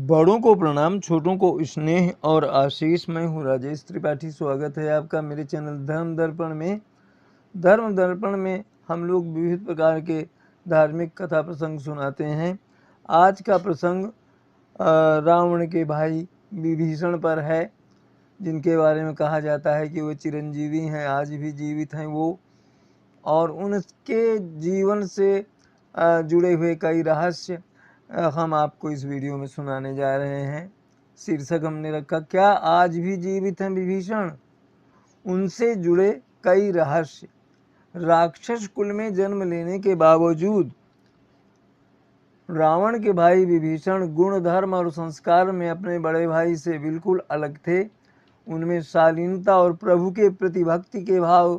बड़ों को प्रणाम, छोटों को स्नेह और आशीष। मैं हूँ राजेश त्रिपाठी। स्वागत है आपका मेरे चैनल धर्म दर्पण में। धर्म दर्पण में हम लोग विविध प्रकार के धार्मिक कथा प्रसंग सुनाते हैं। आज का प्रसंग रावण के भाई विभीषण पर है, जिनके बारे में कहा जाता है कि वो चिरंजीवी हैं, आज भी जीवित हैं वो, और उनके जीवन से जुड़े हुए कई रहस्य हम आपको इस वीडियो में सुनाने जा रहे हैं। शीर्षक हमने रखा, क्या आज भी जीवित हैं विभीषण, उनसे जुड़े कई रहस्य। राक्षस कुल में जन्म लेने के बावजूद रावण के भाई विभीषण गुण, धर्म और संस्कार में अपने बड़े भाई से बिल्कुल अलग थे। उनमें शालीनता और प्रभु के प्रति भक्ति के भाव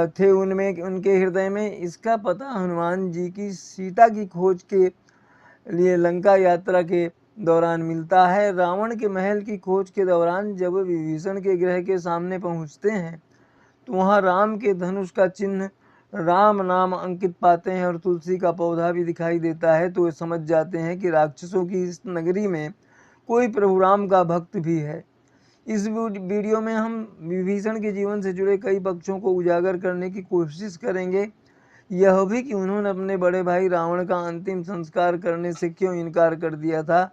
थे उनमें, उनके हृदय में। इसका पता हनुमान जी की सीता की खोज के लिए लंका यात्रा के दौरान मिलता है। रावण के महल की खोज के दौरान जब विभीषण के गृह के सामने पहुंचते हैं तो वहां राम के धनुष का चिन्ह, राम नाम अंकित पाते हैं और तुलसी का पौधा भी दिखाई देता है। तो वे समझ जाते हैं कि राक्षसों की इस नगरी में कोई प्रभु राम का भक्त भी है। इस वीडियो में हम विभीषण के जीवन से जुड़े कई पक्षों को उजागर करने की कोशिश करेंगे। यह भी कि उन्होंने अपने बड़े भाई रावण का अंतिम संस्कार करने से क्यों इनकार कर दिया था।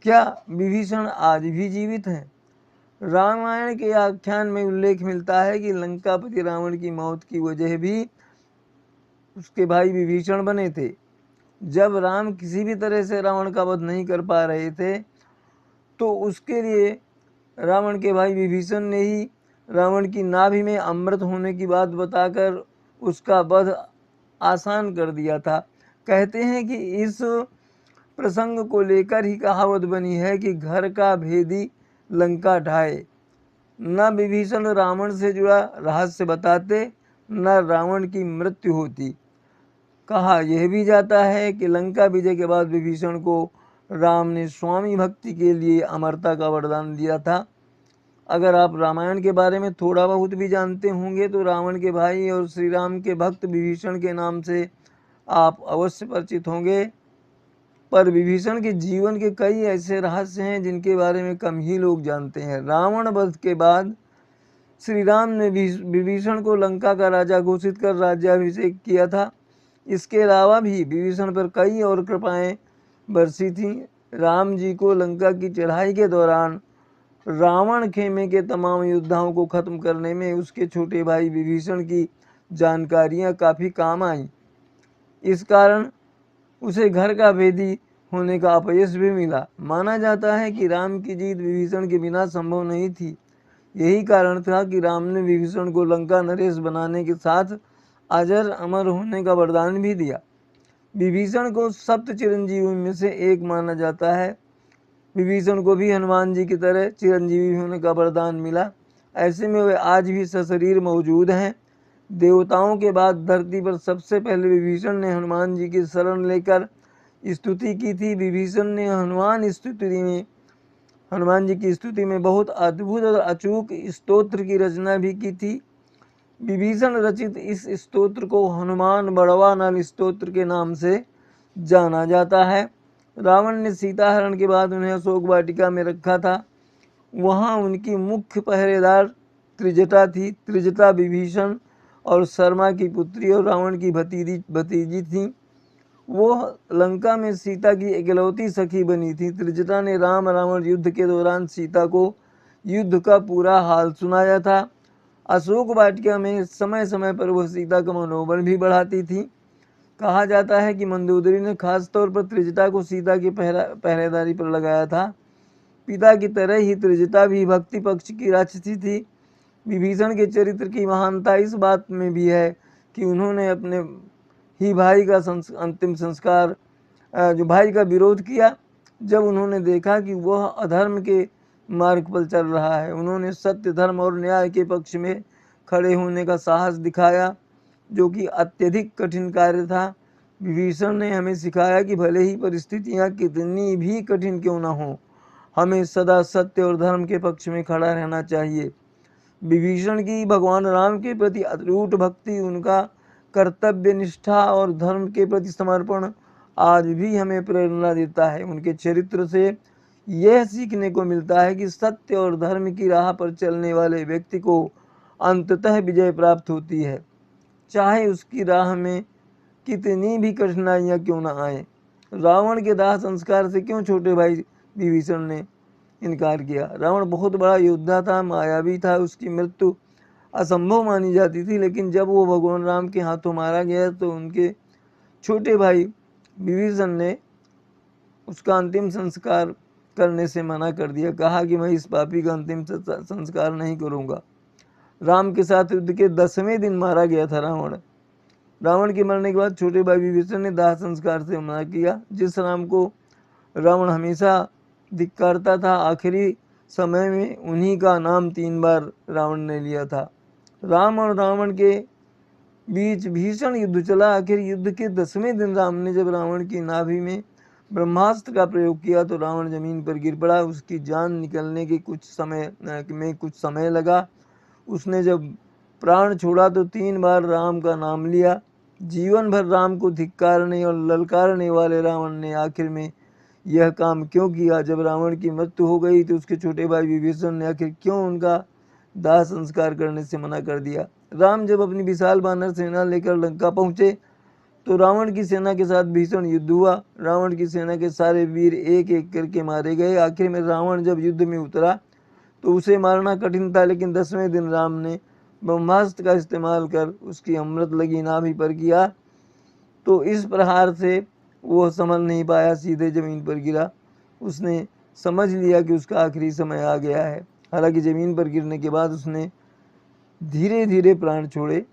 क्या विभीषण आज भी जीवित हैं? रामायण के आख्यान में उल्लेख मिलता है कि लंकापति रावण की मौत की वजह भी उसके भाई विभीषण बने थे। जब राम किसी भी तरह से रावण का वध नहीं कर पा रहे थे तो उसके लिए रावण के भाई विभीषण ने ही रावण की नाभि में अमृत होने की बात बताकर उसका वध आसान कर दिया था। कहते हैं कि इस प्रसंग को लेकर ही कहावत बनी है कि घर का भेदी लंका ढाए। न विभीषण रावण से जुड़ा रहस्य बताते, न रावण की मृत्यु होती। कहा यह भी जाता है कि लंका विजय के बाद विभीषण को राम ने स्वामी भक्ति के लिए अमरता का वरदान दिया था। अगर आप रामायण के बारे में थोड़ा बहुत भी जानते होंगे तो रावण के भाई और श्री राम के भक्त विभीषण के नाम से आप अवश्य परिचित होंगे। पर विभीषण के जीवन के कई ऐसे रहस्य हैं जिनके बारे में कम ही लोग जानते हैं। रावण वध के बाद श्री राम ने विभीषण को लंका का राजा घोषित कर राज्याभिषेक किया था। इसके अलावा भी विभीषण पर कई और कृपाएं बरसी थीं। राम जी को लंका की चढ़ाई के दौरान रावण खेमे के तमाम योद्धाओं को खत्म करने में उसके छोटे भाई विभीषण की जानकारियां काफ़ी काम आई। इस कारण उसे घर का भेदी होने का अपयश भी मिला। माना जाता है कि राम की जीत विभीषण के बिना संभव नहीं थी। यही कारण था कि राम ने विभीषण को लंका नरेश बनाने के साथ अजर अमर होने का वरदान भी दिया। विभीषण को सप्त चिरंजीवियों में से एक माना जाता है। विभीषण को भी हनुमान जी की तरह चिरंजीवी होने का वरदान मिला। ऐसे में वे आज भी सशरीर मौजूद हैं। देवताओं के बाद धरती पर सबसे पहले विभीषण ने हनुमान जी की शरण लेकर स्तुति की थी। विभीषण ने हनुमान जी की स्तुति में बहुत अद्भुत और अचूक स्तोत्र की रचना भी की थी। विभीषण रचित इस स्तोत्र को हनुमान बड़वा नल स्तोत्र के नाम से जाना जाता है। रावण ने सीता हरण के बाद उन्हें अशोक वाटिका में रखा था। वहाँ उनकी मुख्य पहरेदार त्रिजटा थी। त्रिजटा विभीषण और शर्मा की पुत्री और रावण की भतीजी थी। वो लंका में सीता की इकलौती सखी बनी थी। त्रिजटा ने राम रावण युद्ध के दौरान सीता को युद्ध का पूरा हाल सुनाया था। अशोक वाटिका में समय समय पर वह सीता का मनोबल भी बढ़ाती थी। कहा जाता है कि मंदोदरी ने खास तौर पर त्रिजटा को सीता की पहरेदारी पर लगाया था। पिता की तरह ही त्रिजटा भी भक्ति पक्ष की राक्षसी थी। विभीषण के चरित्र की महानता इस बात में भी है कि उन्होंने अपने ही भाई का अंतिम संस्कार जो भाई का विरोध किया। जब उन्होंने देखा कि वह अधर्म के मार्ग पर चल रहा है, उन्होंने सत्य, धर्म और न्याय के पक्ष में खड़े होने का साहस दिखाया, जो कि अत्यधिक कठिन कार्य था। विभीषण ने हमें सिखाया कि भले ही परिस्थितियाँ कितनी भी कठिन क्यों न हो, हमें सदा सत्य और धर्म के पक्ष में खड़ा रहना चाहिए। विभीषण की भगवान राम के प्रति अटूट भक्ति, उनका कर्तव्य निष्ठा और धर्म के प्रति समर्पण आज भी हमें प्रेरणा देता है। उनके चरित्र से यह सीखने को मिलता है कि सत्य और धर्म की राह पर चलने वाले व्यक्ति को अंततः विजय प्राप्त होती है, चाहे उसकी राह में कितनी भी कठिनाइयाँ क्यों न आए। रावण के दाह संस्कार से क्यों छोटे भाई विभीषण ने इनकार किया? रावण बहुत बड़ा योद्धा था, मायावी था, उसकी मृत्यु असंभव मानी जाती थी, लेकिन जब वो भगवान राम के हाथों मारा गया तो उनके छोटे भाई विभीषण ने उसका अंतिम संस्कार करने से मना कर दिया। कहा कि मैं इस पापी का अंतिम संस्कार नहीं करूँगा। राम के साथ युद्ध के 10वें दिन मारा गया था रावण। रावण के मरने के बाद छोटे भाई विभीषण ने दाह संस्कार से मना किया। जिस राम को रावण हमेशा धिक्कारता था, आखिरी समय में उन्हीं का नाम 3 बार रावण ने लिया था। राम और रावण के बीच भीषण युद्ध चला। आखिर युद्ध के 10वें दिन राम ने जब रावण की नाभि में ब्रह्मास्त्र का प्रयोग किया तो रावण जमीन पर गिर पड़ा। उसकी जान निकलने के कुछ समय लगा। उसने जब प्राण छोड़ा तो 3 बार राम का नाम लिया। जीवन भर राम को धिक्कारने और ललकारने वाले रावण ने आखिर में यह काम क्यों किया? जब रावण की मृत्यु हो गई तो उसके छोटे भाई विभीषण ने आखिर क्यों उनका दाह संस्कार करने से मना कर दिया? राम जब अपनी विशाल वानर सेना लेकर लंका पहुंचे तो रावण की सेना के साथ भीषण युद्ध हुआ। रावण की सेना के सारे वीर एक एक करके मारे गए। आखिर में रावण जब युद्ध में उतरा तो उसे मारना कठिन था, लेकिन 10वें दिन राम ने ब्रह्मास्त्र का इस्तेमाल कर उसकी अमृत लगी नाभि पर किया तो इस प्रहार से वो संभल नहीं पाया, सीधे जमीन पर गिरा। उसने समझ लिया कि उसका आखिरी समय आ गया है। हालांकि जमीन पर गिरने के बाद उसने धीरे धीरे प्राण छोड़े।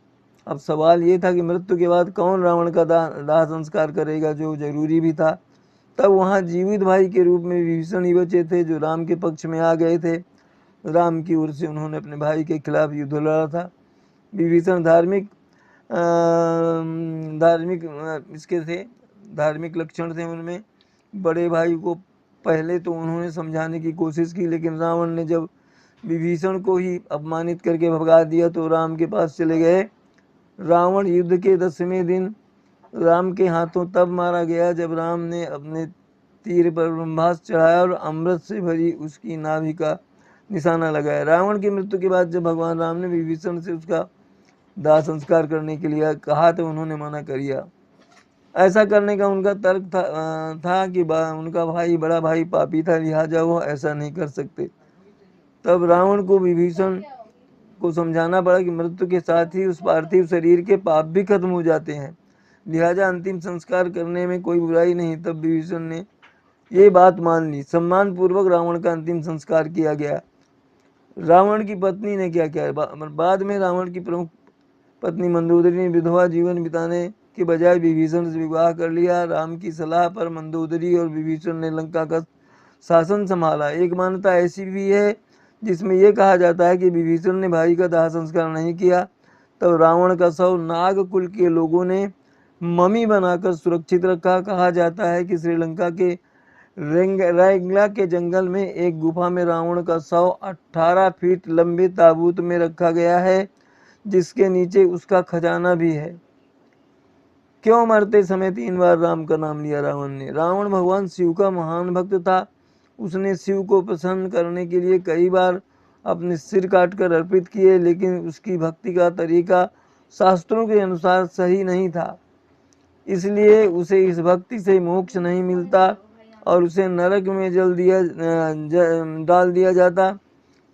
अब सवाल ये था कि मृत्यु के बाद कौन रावण का दाह संस्कार करेगा, जो जरूरी भी था। तब वहाँ जीवित भाई के रूप में विभीषण ही बचे थे, जो राम के पक्ष में आ गए थे। राम की ओर से उन्होंने अपने भाई के खिलाफ युद्ध लड़ा था। विभीषण इसके थे, धार्मिक लक्षण थे उनमें। बड़े भाई को पहले तो उन्होंने समझाने की कोशिश की, लेकिन रावण ने जब विभीषण को ही अपमानित करके भगा दिया तो राम के पास चले गए। रावण युद्ध के 10वें दिन राम के हाथों तब मारा गया जब राम ने अपने तीर पर ब्रह्मास्त्र चढ़ाया और अमृत से भरी उसकी नाभि का निशाना लगाया। रावण की मृत्यु के बाद जब भगवान राम ने विभीषण से उसका दाह संस्कार करने के लिए कहा तो उन्होंने मना कर दिया। ऐसा करने का उनका तर्क था कि उनका भाई बड़ा भाई पापी था, लिहाजा वो ऐसा नहीं कर सकते। तब रावण को विभीषण को समझाना पड़ा कि मृत्यु के साथ ही उस पार्थिव शरीर के पाप भी खत्म हो जाते हैं, लिहाजा अंतिम संस्कार करने में कोई बुराई नहीं। तब विभीषण ने ये बात मान ली। सम्मान पूर्वक रावण का अंतिम संस्कार किया गया। रावण की पत्नी ने क्या किया? बाद में रावण की प्रमुख पत्नी मंदोदरी ने विधवा जीवन बिताने के बजाय विभीषण से विवाह कर लिया। राम की सलाह पर मंदोदरी और विभीषण ने लंका का शासन संभाला। एक मान्यता ऐसी भी है जिसमें यह कहा जाता है कि विभीषण ने भाई का दाह संस्कार नहीं किया, तब रावण का शव नाग कुल के लोगों ने मम्मी बनाकर सुरक्षित रखा। कहा जाता है कि श्रीलंका के रायगला के जंगल में एक गुफा में रावण का शव 18 फीट लंबे ताबूत में रखा गया है, जिसके नीचे उसका खजाना भी है। क्यों मरते समय 3 बार राम का नाम लिया रावण ने? रावण भगवान शिव का महान भक्त था। उसने शिव को प्रसन्न करने के लिए कई बार अपने सिर काटकर अर्पित किए, लेकिन उसकी भक्ति का तरीका शास्त्रों के अनुसार सही नहीं था, इसलिए उसे इस भक्ति से मोक्ष नहीं मिलता और उसे नरक में डाल दिया जाता।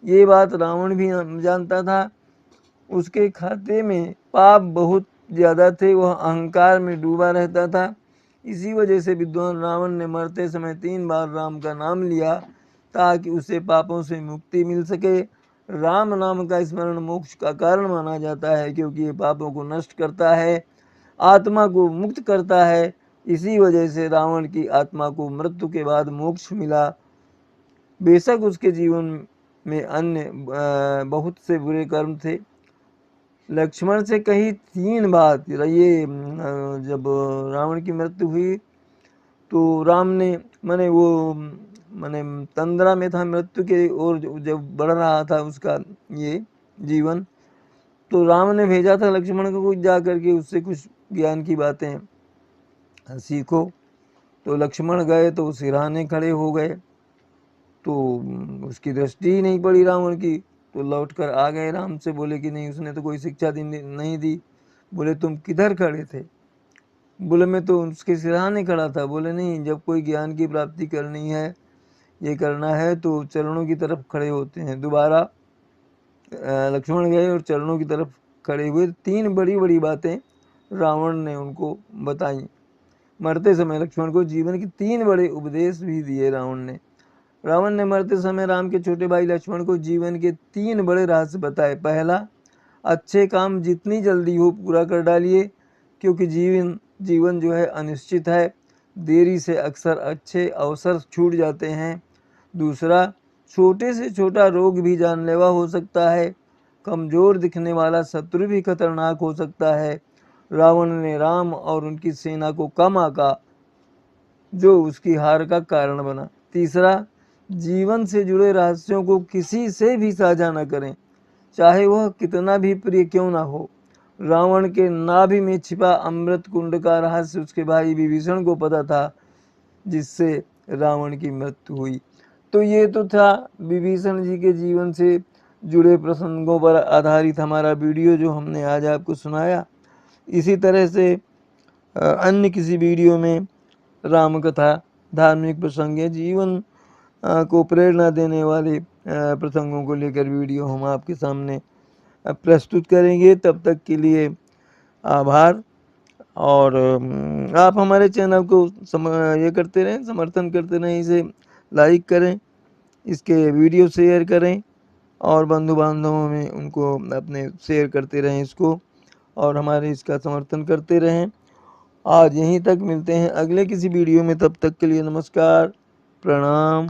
ये बात रावण भी जानता था। उसके खाते में पाप बहुत ज़्यादा थे, वह अहंकार में डूबा रहता था। इसी वजह से विद्वान रावण ने मरते समय 3 बार राम का नाम लिया ताकि उसे पापों से मुक्ति मिल सके। राम नाम का स्मरण मोक्ष का कारण माना जाता है, क्योंकि ये पापों को नष्ट करता है, आत्मा को मुक्त करता है। इसी वजह से रावण की आत्मा को मृत्यु के बाद मोक्ष मिला। बेशक उसके जीवन में अन्य बहुत से बुरे कर्म थे। लक्ष्मण से कही 3 बात। ये जब रावण की मृत्यु हुई तो राम ने तंद्रा में था, मृत्यु के ओर जब बढ़ रहा था उसका ये जीवन, तो राम ने भेजा था लक्ष्मण को जा करके उससे कुछ ज्ञान की बातें सीखो। तो लक्ष्मण गए तो सिरहाने खड़े हो गए, तो उसकी दृष्टि ही नहीं पड़ी रावण की, तो लौटकर आ गए राम से, बोले कि नहीं उसने तो कोई शिक्षा नहीं दी। बोले तुम किधर खड़े थे? बोले मैं तो उसके सिरहाने खड़ा था। बोले नहीं, जब कोई ज्ञान की प्राप्ति करनी है, ये करना है तो चरणों की तरफ खड़े होते हैं। दोबारा लक्ष्मण गए और चरणों की तरफ खड़े हुए। 3 बड़ी बड़ी बातें रावण ने उनको बताई। मरते समय लक्ष्मण को जीवन के 3 बड़े उपदेश भी दिए रावण ने मरते समय राम के छोटे भाई लक्ष्मण को जीवन के 3 बड़े रहस्य बताए। पहला, अच्छे काम जितनी जल्दी हो पूरा कर डालिए, क्योंकि जीवन जो है अनिश्चित है, देरी से अक्सर अच्छे अवसर छूट जाते हैं। दूसरा, छोटे से छोटा रोग भी जानलेवा हो सकता है, कमजोर दिखने वाला शत्रु भी खतरनाक हो सकता है। रावण ने राम और उनकी सेना को कम आंका, जो उसकी हार का कारण बना। तीसरा, जीवन से जुड़े रहस्यों को किसी से भी साझा न करें, चाहे वह कितना भी प्रिय क्यों ना हो। रावण के नाभि में छिपा अमृत कुंड का रहस्य उसके भाई विभीषण को पता था, जिससे रावण की मृत्यु हुई। तो ये तो था विभीषण जी के जीवन से जुड़े प्रसंगों पर आधारित हमारा वीडियो, जो हमने आज आपको सुनाया। इसी तरह से अन्य किसी वीडियो में राम कथा, धार्मिक प्रसंग या जीवन को प्रेरणा देने वाले प्रसंगों को लेकर वीडियो हम आपके सामने प्रस्तुत करेंगे। तब तक के लिए आभार। और आप हमारे चैनल को ये करते रहें, समर्थन करते रहें, इसे लाइक करें, इसके वीडियो शेयर करें और बंधु बांधवों में उनको अपने शेयर करते रहें इसको, और हमारे इसका समर्थन करते रहें। आज यहीं तक, मिलते हैं अगले किसी वीडियो में, तब तक के लिए नमस्कार, प्रणाम।